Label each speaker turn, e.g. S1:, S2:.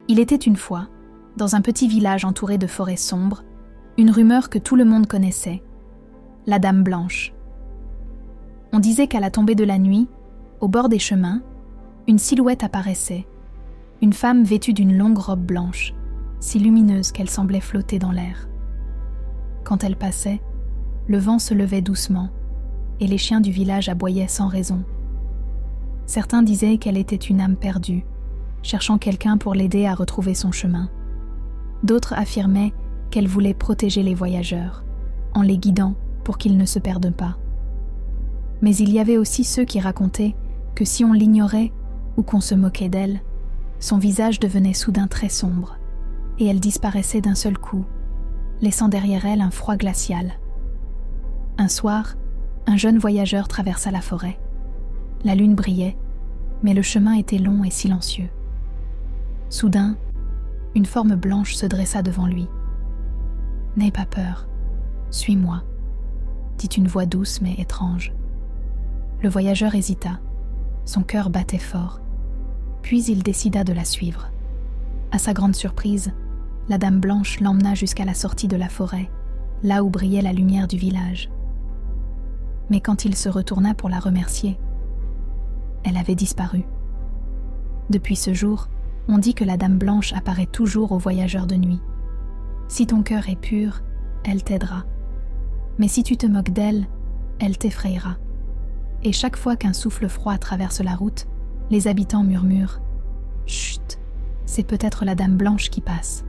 S1: Il était une fois, dans un petit village entouré de forêts sombres, une rumeur que tout le monde connaissait, la Dame Blanche. On disait qu'à la tombée de la nuit, au bord des chemins, une silhouette apparaissait, une femme vêtue d'une longue robe blanche, si lumineuse qu'elle semblait flotter dans l'air. Quand elle passait, le vent se levait doucement, et les chiens du village aboyaient sans raison. Certains disaient qu'elle était une âme perdue, cherchant quelqu'un pour l'aider à retrouver son chemin. D'autres affirmaient qu'elle voulait protéger les voyageurs, en les guidant pour qu'ils ne se perdent pas. Mais il y avait aussi ceux qui racontaient que si on l'ignorait ou qu'on se moquait d'elle, son visage devenait soudain très sombre, et elle disparaissait d'un seul coup, laissant derrière elle un froid glacial. Un soir, un jeune voyageur traversa la forêt. La lune brillait, mais le chemin était long et silencieux. Soudain, une forme blanche se dressa devant lui. « N'aie pas peur, suis-moi », dit une voix douce mais étrange. Le voyageur hésita, son cœur battait fort, puis il décida de la suivre. À sa grande surprise, la Dame Blanche l'emmena jusqu'à la sortie de la forêt, là où brillait la lumière du village. Mais quand il se retourna pour la remercier, elle avait disparu. Depuis ce jour, on dit que la Dame Blanche apparaît toujours aux voyageurs de nuit. Si ton cœur est pur, elle t'aidera. Mais si tu te moques d'elle, elle t'effrayera. Et chaque fois qu'un souffle froid traverse la route, les habitants murmurent « Chut, c'est peut-être la Dame Blanche qui passe ».